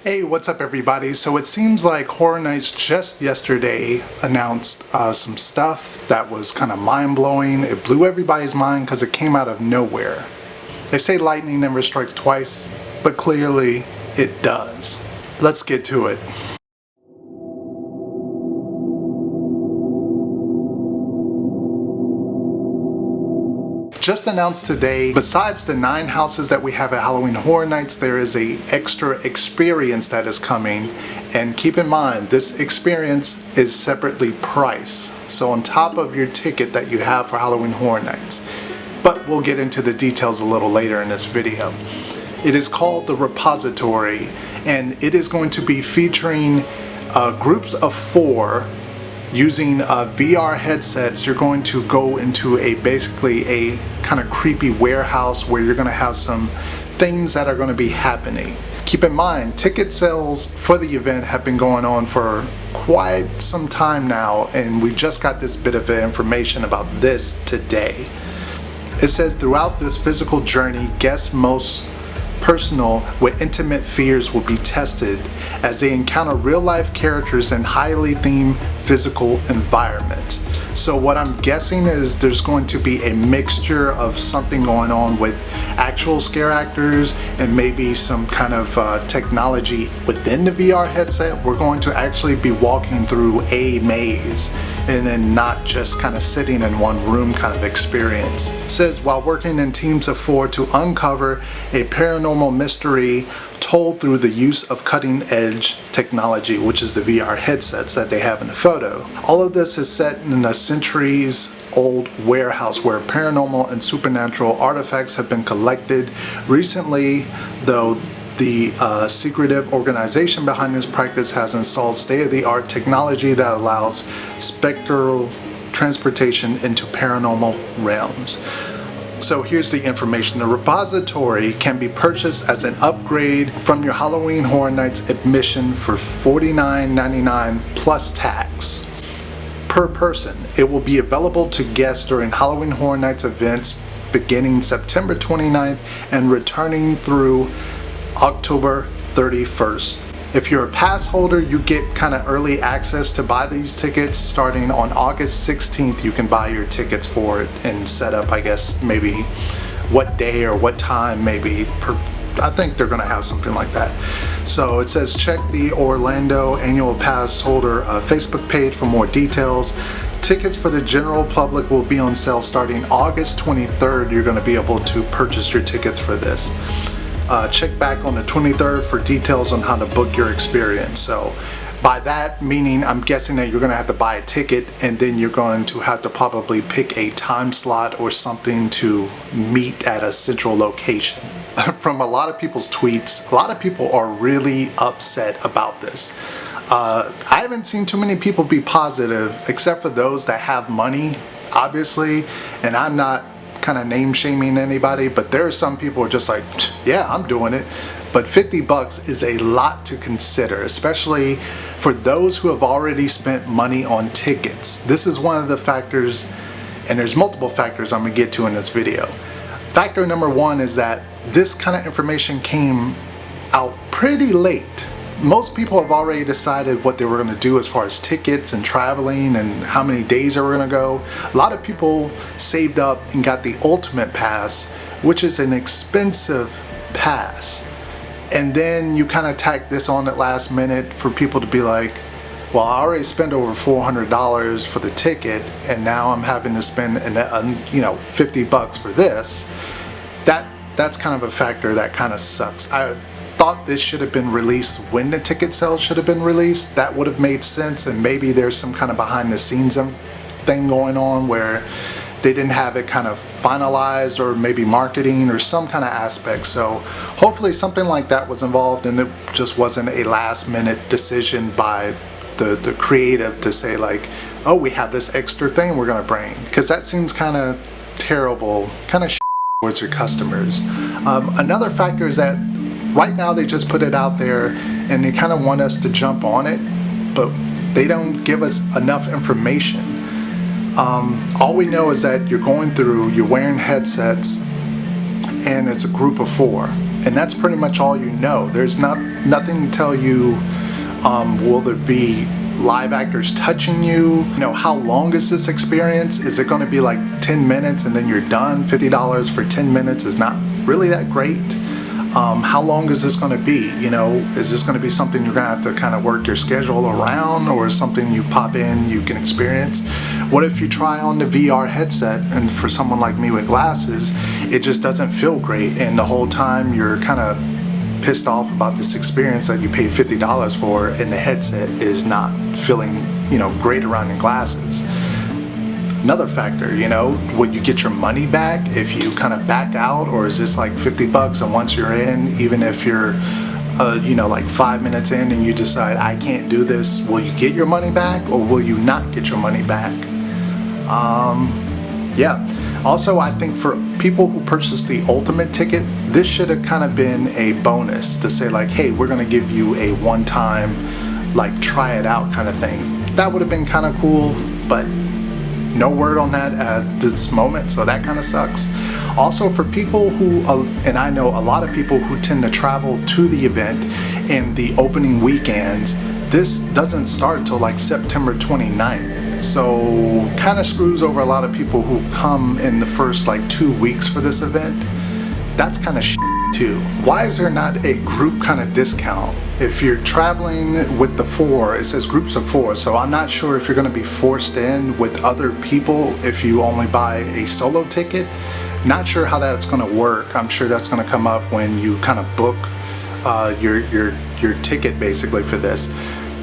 Hey, what's up everybody? So it seems like Horror Nights just yesterday announced some stuff that was kind of mind-blowing. It blew everybody's mind because it came out of nowhere. They say lightning never strikes twice, but clearly it does. Let's get to it. Just announced today, besides the 9 houses that we have at Halloween Horror Nights, there is a extra experience that is coming. And keep in mind, this experience is separately priced. So on top of your ticket that you have for Halloween Horror Nights. But we'll get into the details a little later in this video. It is called the Repository, and it is going to be featuring groups of 4 using VR headsets. You're going to go into basically a kind of creepy warehouse where you're going to have some things that are going to be happening. Keep in mind, ticket sales for the event have been going on for quite some time now, and we just got this bit of information about this today. It says throughout this physical journey, guests most personal with intimate fears will be tested as they encounter real-life characters in highly themed physical environments. So what I'm guessing is there's going to be a mixture of something going on with actual scare actors and maybe some kind of technology within the VR headset. We're going to actually be walking through a maze and then not just kind of sitting in one room kind of experience. It says while working in teams of 4 to uncover a paranormal mystery told through the use of cutting-edge technology, which is the VR headsets that they have in the photo. All of this is set in a centuries-old warehouse where paranormal and supernatural artifacts have been collected. Recently, though, the secretive organization behind this practice has installed state-of-the-art technology that allows spectral transportation into paranormal realms. So here's the information. The repository can be purchased as an upgrade from your Halloween Horror Nights admission for $49.99 plus tax per person. It will be available to guests during Halloween Horror Nights events beginning September 29th and returning through October 31st. If you're a pass holder, you get kind of early access to buy these tickets. Starting on August 16th, you can buy your tickets for it and set up, I guess, maybe what day or what time, maybe. I think they're going to have something like that. So it says check the Orlando Annual Pass Holder Facebook page for more details. Tickets for the general public will be on sale starting August 23rd. You're going to be able to purchase your tickets for this. Check back on the 23rd for details on how to book your experience. So by that meaning, I'm guessing that you're going to have to buy a ticket and then you're going to have to probably pick a time slot or something to meet at a central location. From a lot of people's tweets, a lot of people are really upset about this. I haven't seen too many people be positive except for those that have money, obviously, and I'm not kind of name shaming anybody, but there are some people who are just like, yeah, I'm doing it. But $50 is a lot to consider, especially for those who have already spent money on tickets. This is one of the factors, and there's multiple factors I'm gonna get to in this video. Factor number 1 is that this kind of information came out pretty late. Most people have already decided what they were going to do as far as tickets and traveling and how many days they were going to go. A lot of people saved up and got the ultimate pass, which is an expensive pass. And then you kind of tack this on at last minute for people to be like, well, I already spent over $400 for the ticket and now I'm having to spend $50 for this. That's kind of a factor that kind of sucks. I thought this should have been released when the ticket sales should have been released. That would have made sense, and maybe there's some kind of behind the scenes thing going on where they didn't have it kind of finalized, or maybe marketing or some kind of aspect. So hopefully something like that was involved and it just wasn't a last minute decision by the creative to say like, oh, we have this extra thing we're gonna bring, because that seems kind of terrible, kind of towards your customers. Another factor is that right now they just put it out there and they kind of want us to jump on it, but they don't give us enough information. All we know is that you're going through, you're wearing headsets, and it's a group of 4. and that's pretty much all you know. There's nothing to tell you, will there be live actors touching you? You know, how long is this experience? Is it going to be like 10 minutes and then you're done? $50 for 10 minutes is not really that great. How long is this going to be? You know, is this going to be something you're going to have to kind of work your schedule around, or is something you pop in, you can experience? What if you try on the VR headset, and for someone like me with glasses, it just doesn't feel great, and the whole time you're kind of pissed off about this experience that you paid $50 for, and the headset is not feeling, you know, great around your glasses. Another factor, you know, would you get your money back if you kind of back out, or is this like $50 and once you're in, even if you're you know, like 5 minutes in and you decide I can't do this, will you get your money back or will you not get your money back? Yeah. Also, I think for people who purchase the ultimate ticket, this should have kind of been a bonus to say like, hey, we're going to give you a one-time, like, try it out kind of thing. That would have been kind of cool, but no word on that at this moment, so that kind of sucks. Also, for people who, and I know a lot of people who tend to travel to the event in the opening weekends, this doesn't start until like September 29th. So kind of screws over a lot of people who come in the first like 2 weeks for this event. That's kind of too. Why is there not a group kind of discount? If you're traveling with the 4, it says groups of 4, so I'm not sure if you're going to be forced in with other people if you only buy a solo ticket. Not sure how that's going to work. I'm sure that's going to come up when you kind of book your ticket basically for this.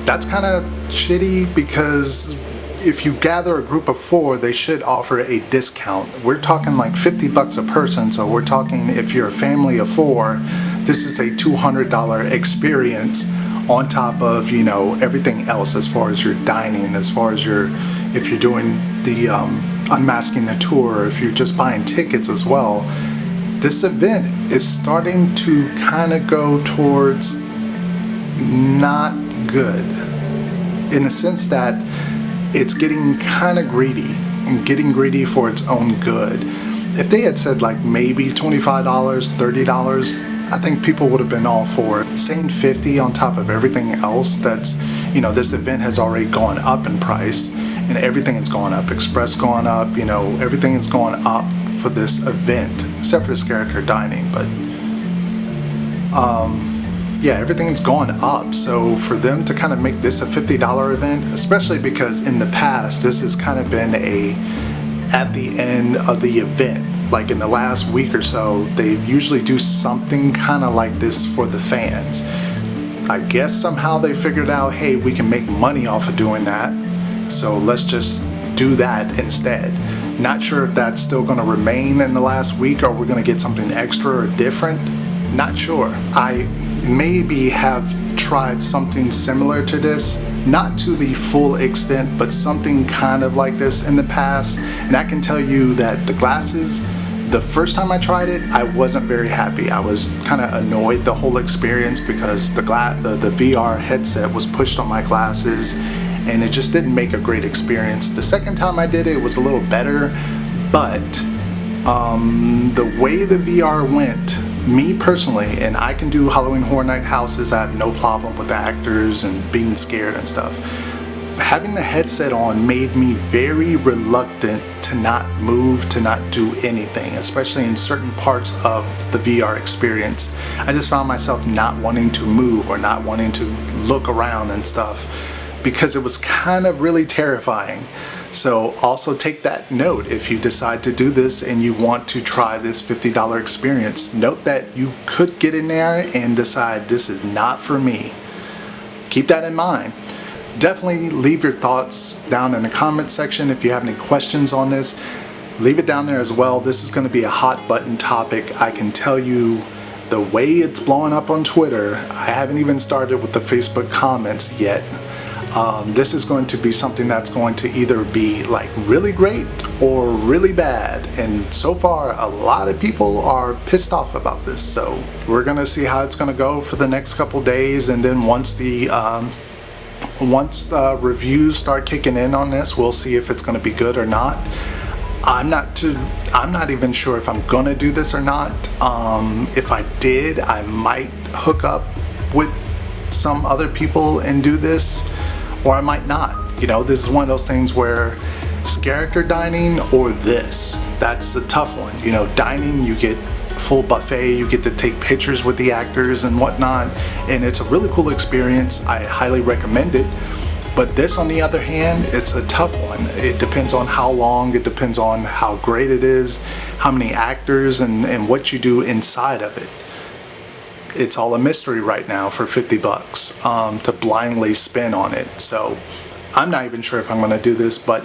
That's kind of shitty, because if you gather a group of 4, they should offer a discount. We're talking like $50 a person, so we're talking, if you're a family of 4, this is a $200 experience on top of, you know, everything else as far as your dining, as far as if you're doing the unmasking the tour, if you're just buying tickets as well. This event is starting to kind of go towards not good, in the sense that it's getting kind of greedy, and getting greedy for its own good. If they had said like maybe $25, $30, I think people would have been all for it. Saying $50 on top of everything else that's, you know, this event has already gone up in price, and everything is going up. Express going up, you know, everything is going up for this event, except for this character dining, but yeah, everything is going up. So for them to kind of make this a $50 event, especially because in the past this has kind of been at the end of the event, like in the last week or so, they usually do something kind of like this for the fans. I guess somehow they figured out, hey, we can make money off of doing that, so let's just do that instead. Not sure if that's still going to remain in the last week, or we're going to get something extra or different. Not sure. I maybe have tried something similar to this, not to the full extent, but something kind of like this in the past, and I can tell you that the glasses, the first time I tried it, I wasn't very happy. I was kind of annoyed the whole experience, because the VR headset was pushed on my glasses and it just didn't make a great experience. The second time I did it, it was a little better, but the way the VR went, me personally, and I can do Halloween Horror Night houses, I have no problem with the actors and being scared and stuff. Having the headset on made me very reluctant to not move, to not do anything, especially in certain parts of the VR experience. I just found myself not wanting to move or not wanting to look around and stuff, because it was kind of really terrifying. So also take that note if you decide to do this and you want to try this $50 experience. Note that you could get in there and decide this is not for me. Keep that in mind. Definitely leave your thoughts down in the comment section. If you have any questions on this, leave it down there as well. This is going to be a hot button topic. I can tell you, the way it's blowing up on Twitter, I haven't even started with the Facebook comments yet. This is going to be something that's going to either be like really great or really bad, and so far a lot of people are pissed off about this, so we're gonna see how it's gonna go for the next couple days, and then once the reviews start kicking in on this, we'll see if it's gonna be good or not. I'm not even sure if I'm gonna do this or not. If I did, I might hook up with some other people and do this, or I might not. You know, this is one of those things where it's character dining or this. That's a tough one. You know, dining, you get full buffet, you get to take pictures with the actors and whatnot, and it's a really cool experience. I highly recommend it. But this, on the other hand, it's a tough one. It depends on how long, it depends on how great it is, how many actors, and what you do inside of it. It's all a mystery right now for 50 bucks to blindly spin on it. So I'm not even sure if I'm gonna do this, but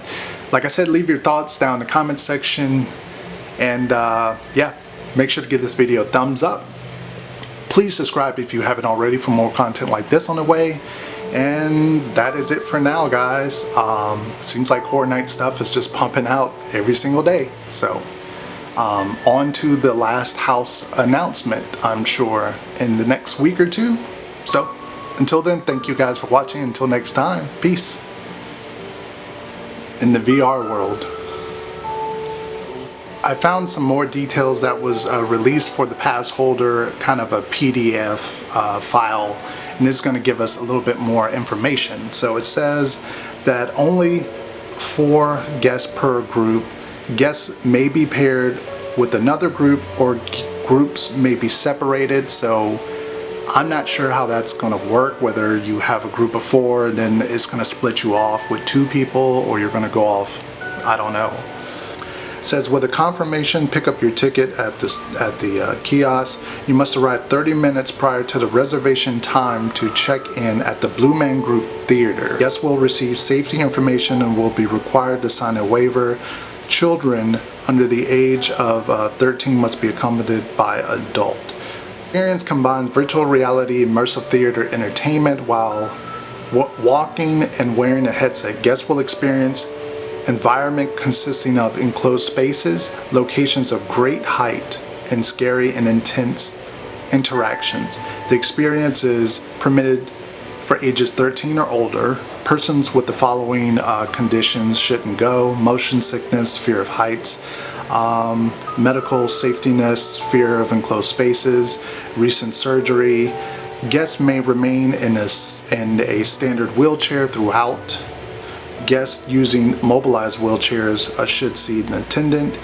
like I said, leave your thoughts down in the comment section. And yeah, make sure to give this video a thumbs up. Please subscribe if you haven't already for more content like this on the way. And that is it for now, guys. Seems like Horror Night stuff is just pumping out every single day. So on to the last house announcement, I'm sure, in the next week or two. So until then, thank you guys for watching. Until next time, peace. In the VR world, I found some more details that was released for the pass holder, kind of a PDF file, and this is going to give us a little bit more information. So it says that only 4 guests per group. Guests may be paired with another group, or groups may be separated. So I'm not sure how that's going to work, whether you have a group of 4 and then it's going to split you off with 2 people, or you're going to go off, I don't know. It says, with a confirmation, pick up your ticket at the kiosk. You must arrive 30 minutes prior to the reservation time to check in at the Blue Man Group Theater. Guests will receive safety information and will be required to sign a waiver. Children under the age of 13 must be accompanied by adult. Experience combines virtual reality, immersive theater entertainment while walking and wearing a headset. Guests will experience environment consisting of enclosed spaces, locations of great height, and scary and intense interactions. The experience is permitted for ages 13 or older. Persons with the following conditions shouldn't go: motion sickness, fear of heights, medical safetiness, fear of enclosed spaces, recent surgery. Guests may remain in a standard wheelchair throughout. Guests using mobilized wheelchairs should see an attendant.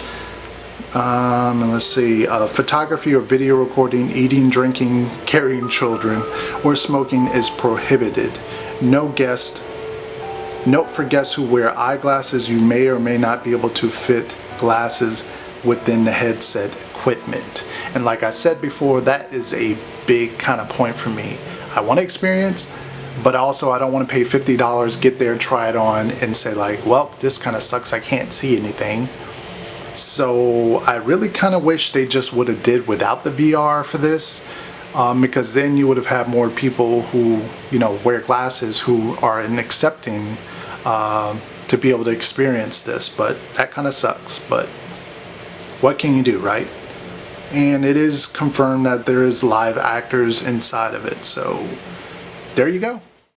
And let's see, photography or video recording, eating, drinking, carrying children, or smoking is prohibited. Note for guests who wear eyeglasses, you may or may not be able to fit glasses within the headset equipment. And like I said before, that is a big kind of point for me. I want to experience, but also I don't want to pay $50, get there, try it on, and say like, well, this kind of sucks, I can't see anything. So I really kind of wish they just would have did without the VR for this, because then you would have had more people who, you know, wear glasses who are accepting to be able to experience this. But that kind of sucks, but what can you do, right? And it is confirmed that there is live actors inside of it, so there you go.